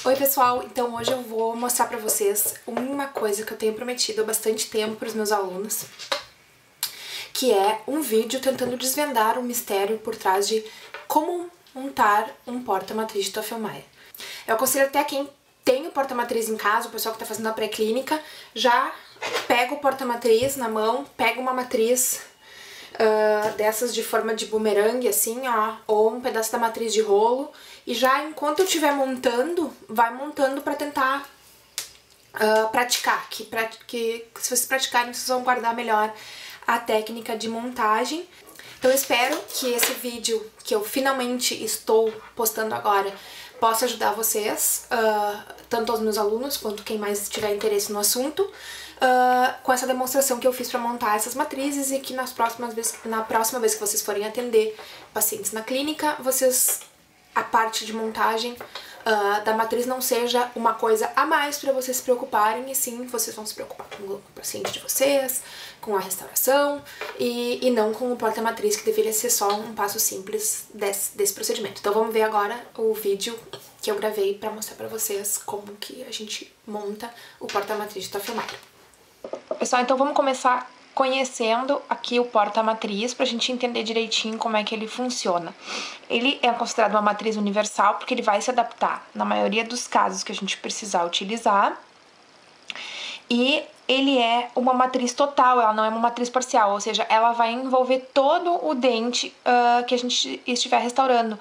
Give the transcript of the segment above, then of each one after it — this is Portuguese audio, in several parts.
Oi pessoal, então hoje eu vou mostrar pra vocês uma coisa que eu tenho prometido há bastante tempo para os meus alunos, que é um vídeo tentando desvendar o mistério por trás de como montar um porta-matriz de Stoffelmayer. Eu aconselho até quem tem o porta-matriz em casa, o pessoal que tá fazendo a pré-clínica, já pega o porta-matriz na mão, pega uma matriz dessas de forma de bumerangue, assim, ó, ou um pedaço da matriz de rolo, e já enquanto eu estiver montando, vai montando pra tentar praticar, que se vocês praticarem, vocês vão guardar melhor a técnica de montagem. Então eu espero que esse vídeo, que eu finalmente estou postando agora, possa ajudar vocês, tanto aos meus alunos, quanto quem mais tiver interesse no assunto, com essa demonstração que eu fiz para montar essas matrizes e que na próxima vez que vocês forem atender pacientes na clínica, a parte de montagem da matriz não seja uma coisa a mais para vocês se preocuparem, e sim, vocês vão se preocupar com o paciente de vocês, com a restauração e não com o porta-matriz, que deveria ser só um passo simples desse procedimento. Então vamos ver agora o vídeo que eu gravei para mostrar para vocês como que a gente monta o porta-matriz de Stoffelmayer. Pessoal, então vamos começar conhecendo aqui o porta-matriz pra gente entender direitinho como é que ele funciona. Ele é considerado uma matriz universal porque ele vai se adaptar na maioria dos casos que a gente precisar utilizar, e ele é uma matriz total, ela não é uma matriz parcial, ou seja, ela vai envolver todo o dente que a gente estiver restaurando.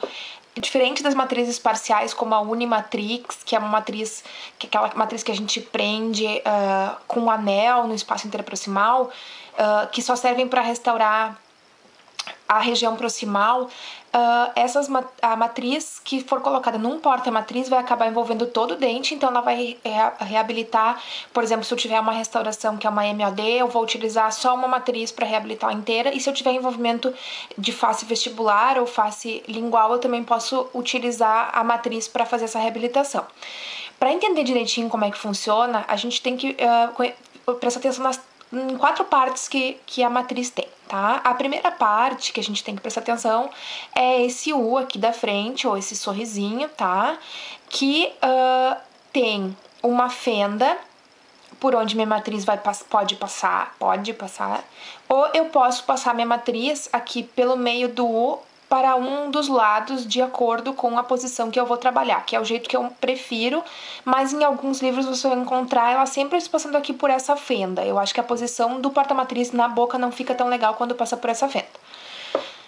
Diferente das matrizes parciais, como a Unimatrix, que é uma matriz, que é aquela matriz que a gente prende com um anel no espaço interproximal, que só servem para restaurar a região proximal, a matriz que for colocada num porta-matriz vai acabar envolvendo todo o dente, então ela vai reabilitar. Por exemplo, se eu tiver uma restauração que é uma MOD, eu vou utilizar só uma matriz para reabilitar inteira, e se eu tiver envolvimento de face vestibular ou face lingual, eu também posso utilizar a matriz para fazer essa reabilitação. Para entender direitinho como é que funciona, a gente tem que prestar atenção em 4 partes que a matriz tem, tá? A primeira parte que a gente tem que prestar atenção é esse U aqui da frente, ou esse sorrisinho, tá? Que tem uma fenda por onde minha matriz pode passar, ou eu posso passar minha matriz aqui pelo meio do U para um dos lados, de acordo com a posição que eu vou trabalhar, que é o jeito que eu prefiro, mas em alguns livros você vai encontrar ela sempre passando aqui por essa fenda. Eu acho que a posição do porta-matriz na boca não fica tão legal quando passa por essa fenda.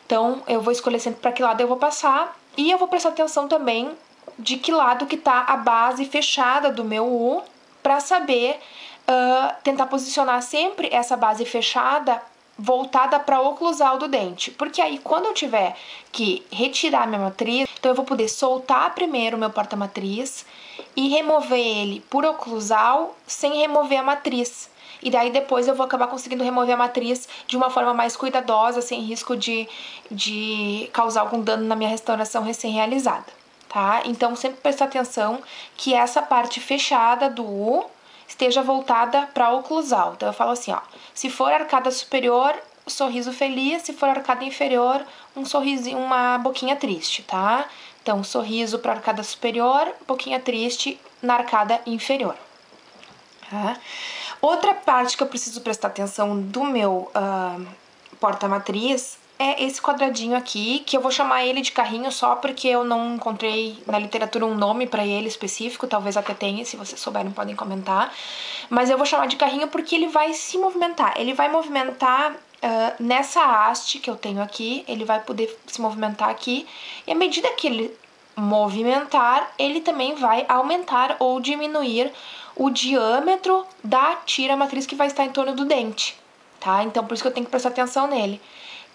Então, eu vou escolher sempre para que lado eu vou passar, e eu vou prestar atenção também de que lado que tá a base fechada do meu U, para saber tentar posicionar sempre essa base fechada voltada para o oclusal do dente, porque aí quando eu tiver que retirar minha matriz, então eu vou poder soltar primeiro o meu porta-matriz e remover ele por oclusal sem remover a matriz. E daí depois eu vou acabar conseguindo remover a matriz de uma forma mais cuidadosa, sem risco de causar algum dano na minha restauração recém-realizada, tá? Então sempre prestar atenção que essa parte fechada do U esteja voltada para o oclusal. Então eu falo assim, ó, se for arcada superior, sorriso feliz; se for arcada inferior, um sorrisinho, uma boquinha triste, tá? Então sorriso para arcada superior, boquinha triste na arcada inferior. Tá? Outra parte que eu preciso prestar atenção do meu porta-matriz é esse quadradinho aqui, que eu vou chamar ele de carrinho só porque eu não encontrei na literatura um nome para ele específico, talvez até tenha, se vocês souberem podem comentar, mas eu vou chamar de carrinho porque ele vai se movimentar, nessa haste que eu tenho aqui, ele vai poder se movimentar aqui, e à medida que ele movimentar, ele também vai aumentar ou diminuir o diâmetro da tira matriz que vai estar em torno do dente, tá? Então por isso que eu tenho que prestar atenção nele.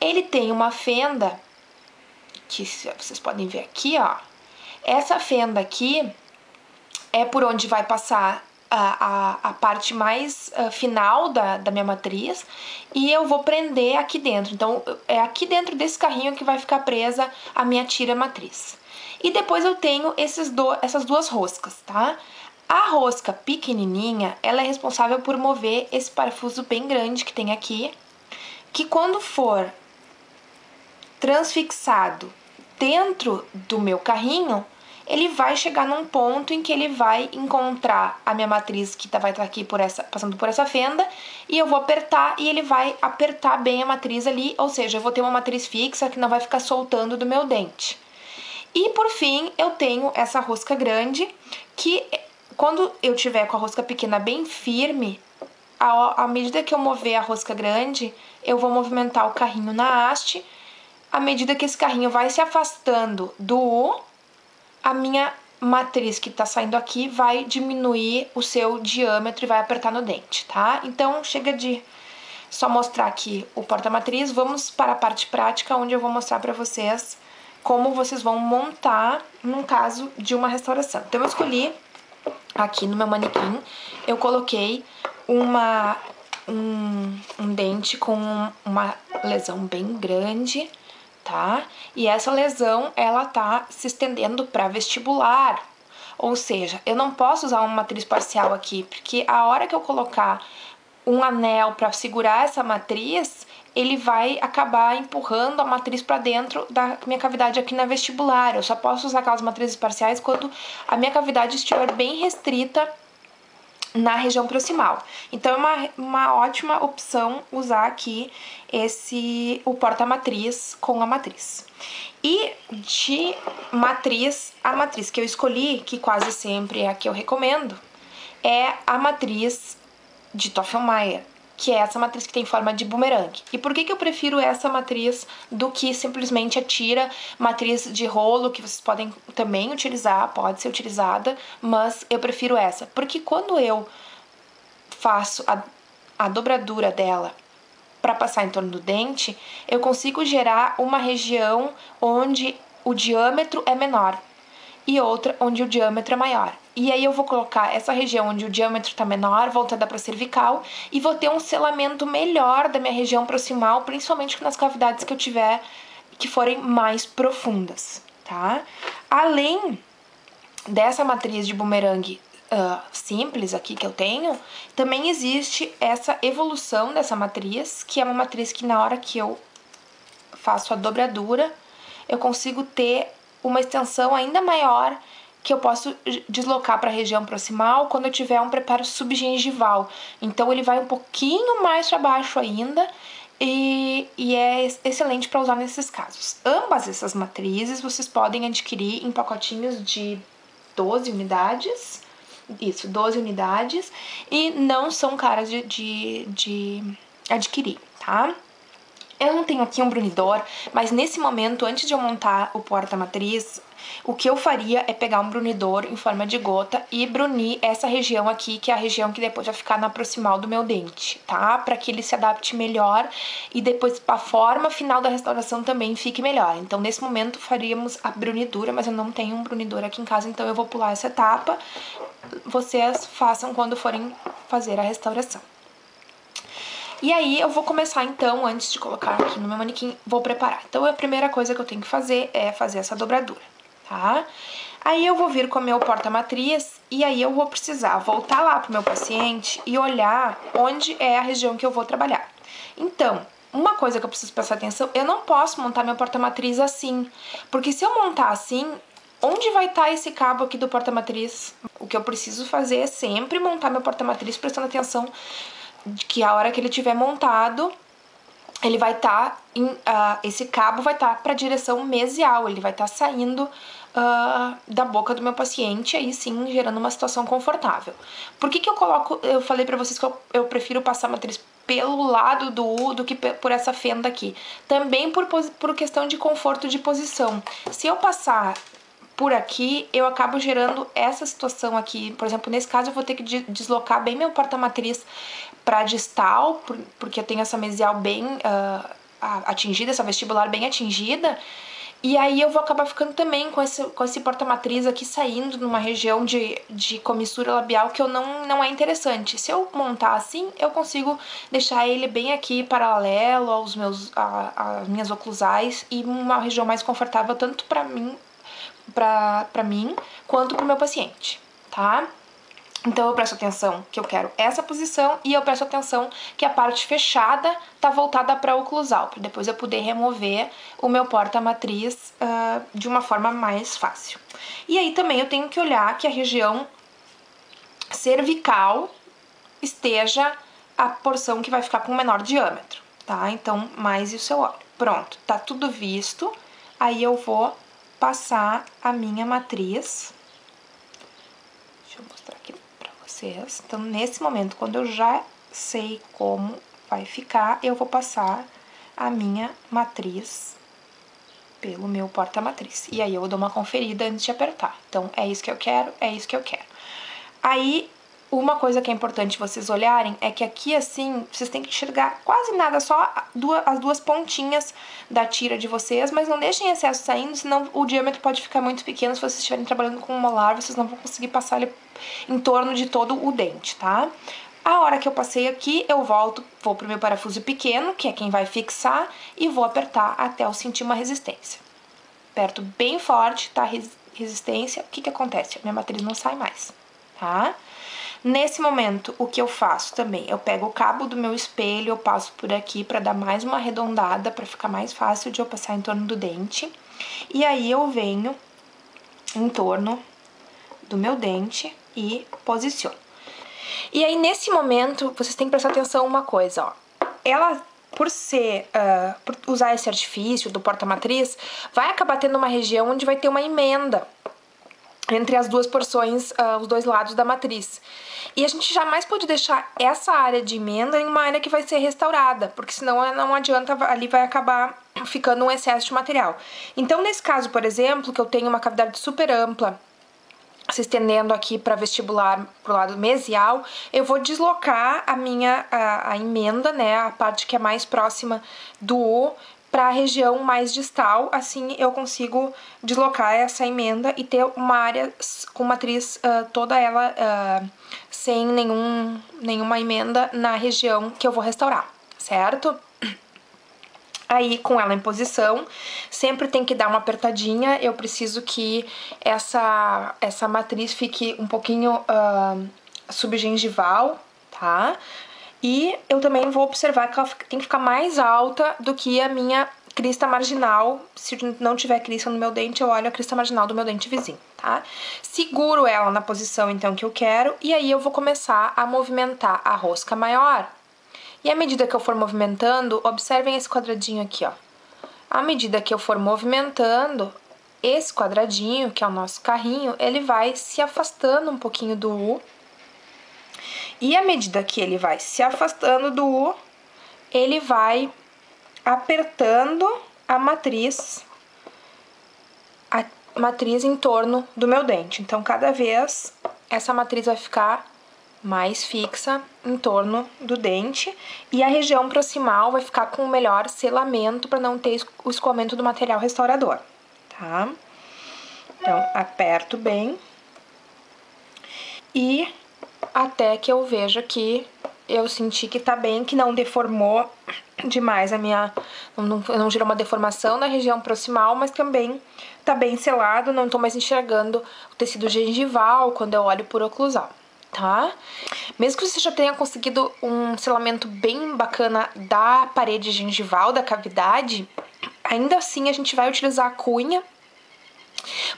Ele tem uma fenda, que vocês podem ver aqui, ó. Essa fenda aqui é por onde vai passar a parte mais final da minha matriz, e eu vou prender aqui dentro. Então, é aqui dentro desse carrinho que vai ficar presa a minha tira matriz. E depois eu tenho essas duas roscas, tá? A rosca pequenininha, ela é responsável por mover esse parafuso bem grande que tem aqui, que quando for transfixado dentro do meu carrinho, ele vai chegar num ponto em que ele vai encontrar a minha matriz que vai estar aqui passando por essa fenda, e eu vou apertar e ele vai apertar bem a matriz ali, ou seja, eu vou ter uma matriz fixa que não vai ficar soltando do meu dente. E por fim, eu tenho essa rosca grande, que quando eu tiver com a rosca pequena bem firme, à medida que eu mover a rosca grande, eu vou movimentar o carrinho na haste. À medida que esse carrinho vai se afastando a minha matriz que tá saindo aqui vai diminuir o seu diâmetro e vai apertar no dente, tá? Então, chega de só mostrar aqui o porta-matriz, vamos para a parte prática, onde eu vou mostrar pra vocês como vocês vão montar num caso de uma restauração. Então, eu escolhi aqui no meu manequim, eu coloquei um dente com uma lesão bem grande, tá? E essa lesão, ela tá se estendendo para vestibular, ou seja, eu não posso usar uma matriz parcial aqui, porque a hora que eu colocar um anel para segurar essa matriz, ele vai acabar empurrando a matriz para dentro da minha cavidade aqui na vestibular. Eu só posso usar aquelas matrizes parciais quando a minha cavidade estiver bem restrita na região proximal. Então, é uma ótima opção usar aqui o porta-matriz com a matriz. E de matriz, a matriz que eu escolhi, que quase sempre é a que eu recomendo, é a matriz de Toffelmayer, que é essa matriz que tem forma de bumerangue. E por que eu prefiro essa matriz do que simplesmente a tira matriz de rolo, que vocês podem também utilizar, pode ser utilizada, mas eu prefiro essa. Porque quando eu faço a dobradura dela para passar em torno do dente, eu consigo gerar uma região onde o diâmetro é menor e outra onde o diâmetro é maior. E aí eu vou colocar essa região onde o diâmetro está menor, voltada para a cervical, e vou ter um selamento melhor da minha região proximal, principalmente nas cavidades que eu tiver que forem mais profundas, tá? Além dessa matriz de bumerangue simples aqui que eu tenho, também existe essa evolução dessa matriz, que é uma matriz que na hora que eu faço a dobradura, eu consigo ter uma extensão ainda maior, que eu posso deslocar para a região proximal quando eu tiver um preparo subgengival. Então ele vai um pouquinho mais para baixo ainda e é excelente para usar nesses casos. Ambas essas matrizes vocês podem adquirir em pacotinhos de 12 unidades. Isso, 12 unidades, e não são caras de adquirir, tá? Eu não tenho aqui um brunidor, mas nesse momento, antes de eu montar o porta-matriz, o que eu faria é pegar um brunidor em forma de gota e brunir essa região aqui, que é a região que depois vai ficar na proximal do meu dente, tá? Para que ele se adapte melhor e depois a forma final da restauração também fique melhor. Então, nesse momento, faríamos a brunidura, mas eu não tenho um brunidor aqui em casa, então eu vou pular essa etapa. Vocês façam quando forem fazer a restauração. E aí eu vou começar então, antes de colocar aqui no meu manequim, vou preparar. Então a primeira coisa que eu tenho que fazer é fazer essa dobradura, tá? Aí eu vou vir com o meu porta-matriz e aí eu vou precisar voltar lá pro meu paciente e olhar onde é a região que eu vou trabalhar. Então, uma coisa que eu preciso prestar atenção, eu não posso montar meu porta-matriz assim, porque se eu montar assim, onde vai estar esse cabo aqui do porta-matriz? O que eu preciso fazer é sempre montar meu porta-matriz prestando atenção que a hora que ele tiver montado, ele vai estar, esse cabo vai estar para a direção mesial, ele vai estar saindo da boca do meu paciente, aí sim gerando uma situação confortável. Por que eu falei para vocês que eu prefiro passar a matriz pelo lado do U do que por essa fenda aqui? Também por questão de conforto de posição. Se eu passar por aqui, eu acabo gerando essa situação aqui. Por exemplo, nesse caso eu vou ter que deslocar bem meu porta-matriz para distal, porque eu tenho essa mesial bem atingida, essa vestibular bem atingida, e aí eu vou acabar ficando também com esse porta-matriz aqui saindo numa região de comissura labial que não é interessante. Se eu montar assim, eu consigo deixar ele bem aqui paralelo às minhas oclusais e uma região mais confortável tanto para mim quanto para o meu paciente, tá? Então eu presto atenção que eu quero essa posição e eu presto atenção que a parte fechada tá voltada para o oclusal, para depois eu poder remover o meu porta-matriz de uma forma mais fácil. E aí também eu tenho que olhar que a região cervical esteja a porção que vai ficar com menor diâmetro, tá? Então, mais isso eu olho. Pronto, tá tudo visto. Aí eu vou passar a minha matriz. Deixa eu mostrar aqui pra vocês. Então, nesse momento, quando eu já sei como vai ficar, eu vou passar a minha matriz pelo meu porta-matriz. E aí eu dou uma conferida antes de apertar. Então, é isso que eu quero, é isso que eu quero. Aí, uma coisa que é importante vocês olharem é que aqui, assim, vocês têm que enxergar quase nada, só as duas pontinhas da tira de vocês, mas não deixem excesso saindo, senão o diâmetro pode ficar muito pequeno. Se vocês estiverem trabalhando com um molar, vocês não vão conseguir passar ele em torno de todo o dente, tá? A hora que eu passei aqui, eu volto, vou pro meu parafuso pequeno, que é quem vai fixar, e vou apertar até eu sentir uma resistência. Aperto bem forte, tá? Resistência, o que que acontece? A minha matriz não sai mais, tá? Nesse momento, o que eu faço também? Eu pego o cabo do meu espelho, eu passo por aqui pra dar mais uma arredondada, pra ficar mais fácil de eu passar em torno do dente. E aí eu venho em torno do meu dente e posiciono. E aí, nesse momento, vocês têm que prestar atenção em uma coisa, ó. Ela, por usar esse artifício do porta-matriz, vai acabar tendo uma região onde vai ter uma emenda entre as duas porções, os dois lados da matriz. E a gente jamais pode deixar essa área de emenda em uma área que vai ser restaurada, porque senão não adianta, ali vai acabar ficando um excesso de material. Então, nesse caso, por exemplo, que eu tenho uma cavidade super ampla, se estendendo aqui para vestibular pro lado mesial, eu vou deslocar a emenda, né, a parte que é mais próxima do U, para a região mais distal. Assim eu consigo deslocar essa emenda e ter uma área com matriz toda ela sem nenhuma emenda na região que eu vou restaurar, certo? Aí, com ela em posição, sempre tem que dar uma apertadinha. Eu preciso que essa matriz fique um pouquinho subgengival, tá? E eu também vou observar que ela tem que ficar mais alta do que a minha crista marginal. Se não tiver crista no meu dente, eu olho a crista marginal do meu dente vizinho, tá? Seguro ela na posição, então, que eu quero. E aí eu vou começar a movimentar a rosca maior. E à medida que eu for movimentando, observem esse quadradinho aqui, ó. À medida que eu for movimentando, esse quadradinho, que é o nosso carrinho, ele vai se afastando um pouquinho do U. E à medida que ele vai se afastando do U, ele vai apertando a matriz em torno do meu dente. Então, cada vez, essa matriz vai ficar mais fixa em torno do dente e a região proximal vai ficar com o melhor selamento para não ter o escoamento do material restaurador, tá? Então, aperto bem e até que eu veja que eu senti que tá bem, que não deformou demais a minha... Não gerou uma deformação na região proximal, mas também tá bem selado, não tô mais enxergando o tecido gengival quando eu olho por oclusal, tá? Mesmo que você já tenha conseguido um selamento bem bacana da parede gengival, da cavidade, ainda assim a gente vai utilizar a cunha,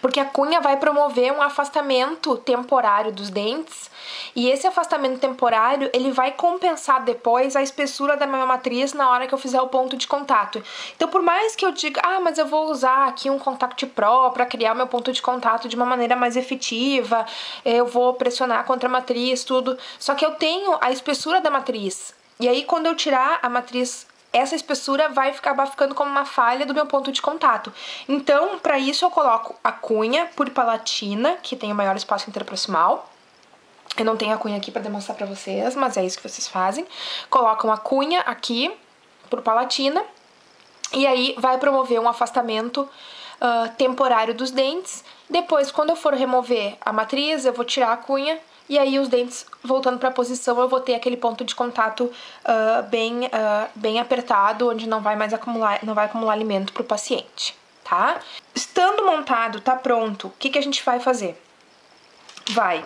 porque a cunha vai promover um afastamento temporário dos dentes, e esse afastamento temporário, ele vai compensar depois a espessura da minha matriz na hora que eu fizer o ponto de contato. Então, por mais que eu diga, mas eu vou usar aqui um Contact Pro para criar meu ponto de contato de uma maneira mais efetiva, eu vou pressionar contra a matriz, tudo, só que eu tenho a espessura da matriz, e aí quando eu tirar a matriz, essa espessura vai acabar ficando como uma falha do meu ponto de contato. Então, para isso eu coloco a cunha puripalatina, que tem o maior espaço interproximal. Eu não tenho a cunha aqui para demonstrar para vocês, mas é isso que vocês fazem. Colocam a cunha aqui, puripalatina, e aí vai promover um afastamento temporário dos dentes. Depois, quando eu for remover a matriz, eu vou tirar a cunha, e aí os dentes voltando para a posição, eu vou ter aquele ponto de contato bem apertado, onde não vai acumular alimento para o paciente, tá? Estando montado, tá pronto, o que a gente vai fazer? Vai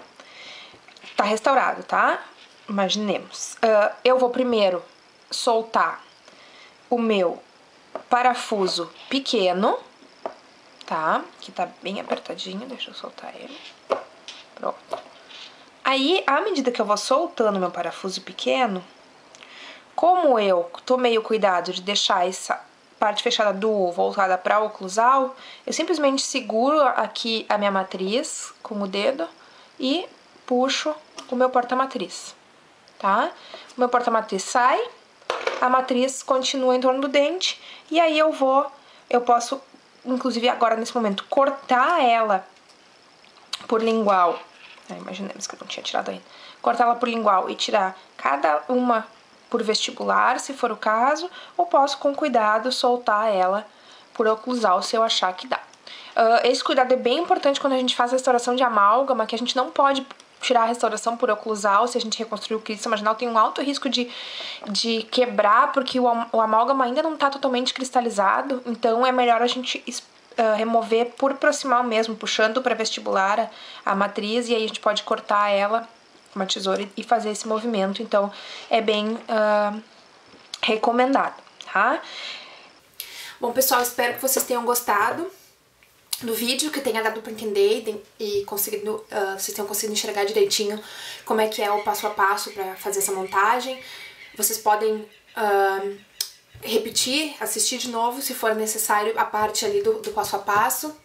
tá restaurado, tá? Imaginemos. Eu vou primeiro soltar o meu parafuso pequeno, tá? Que tá bem apertadinho, deixa eu soltar ele. Pronto. Aí, à medida que eu vou soltando meu parafuso pequeno, como eu tomei o cuidado de deixar essa parte fechada do U voltada para o oclusal, eu simplesmente seguro aqui a minha matriz com o dedo e puxo o meu porta-matriz, tá? O meu porta-matriz sai, a matriz continua em torno do dente e aí eu posso, inclusive agora nesse momento, cortar ela por lingual. Imaginemos que eu não tinha tirado ainda. Cortar ela por lingual e tirar cada uma por vestibular, se for o caso, ou posso com cuidado soltar ela por oclusal se eu achar que dá. Esse cuidado é bem importante quando a gente faz a restauração de amálgama, que a gente não pode tirar a restauração por oclusal se a gente reconstruir o cristal marginal, tem um alto risco de quebrar, porque o amálgama ainda não está totalmente cristalizado, então é melhor a gente remover por proximal mesmo, puxando para vestibular a matriz, e aí a gente pode cortar ela com uma tesoura e fazer esse movimento, então é bem recomendado, tá? Bom, pessoal, espero que vocês tenham gostado do vídeo, que tenha dado para entender e vocês tenham conseguido enxergar direitinho como é que é o passo a passo para fazer essa montagem. Vocês podem repetir, assistir de novo se for necessário a parte ali do passo a passo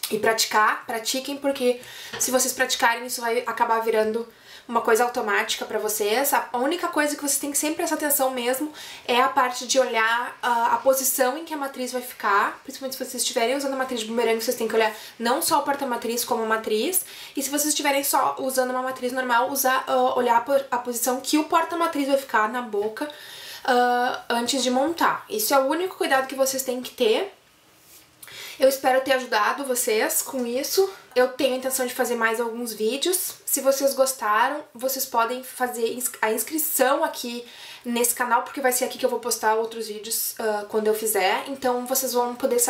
e pratiquem, porque se vocês praticarem isso vai acabar virando uma coisa automática pra vocês. A única coisa que vocês têm que sempre prestar atenção mesmo é a parte de olhar a posição em que a matriz vai ficar, principalmente se vocês estiverem usando a matriz de bumerangue, vocês têm que olhar não só o porta-matriz como a matriz, e se vocês estiverem só usando uma matriz normal, olhar a posição que o porta-matriz vai ficar na boca antes de montar. Isso é o único cuidado que vocês têm que ter. Eu espero ter ajudado vocês com isso. Eu tenho a intenção de fazer mais alguns vídeos. Se vocês gostaram, vocês podem fazer a inscrição aqui nesse canal, porque vai ser aqui que eu vou postar outros vídeos quando eu fizer. Então vocês vão poder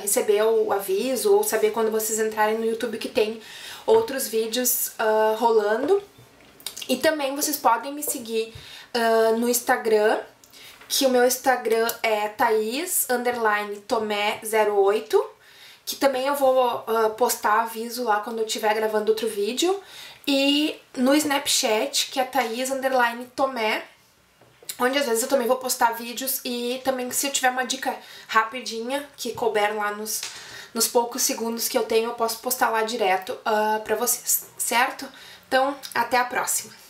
receber o aviso ou saber quando vocês entrarem no YouTube que tem outros vídeos rolando. E também vocês podem me seguir no Instagram, que o meu Instagram é Thaís_Tomé08, que também eu vou postar aviso lá quando eu estiver gravando outro vídeo, e no Snapchat, que é Thaís_Tomé, onde às vezes eu também vou postar vídeos, e também se eu tiver uma dica rapidinha, que couber lá nos poucos segundos que eu tenho, eu posso postar lá direto pra vocês, certo? Então, até a próxima!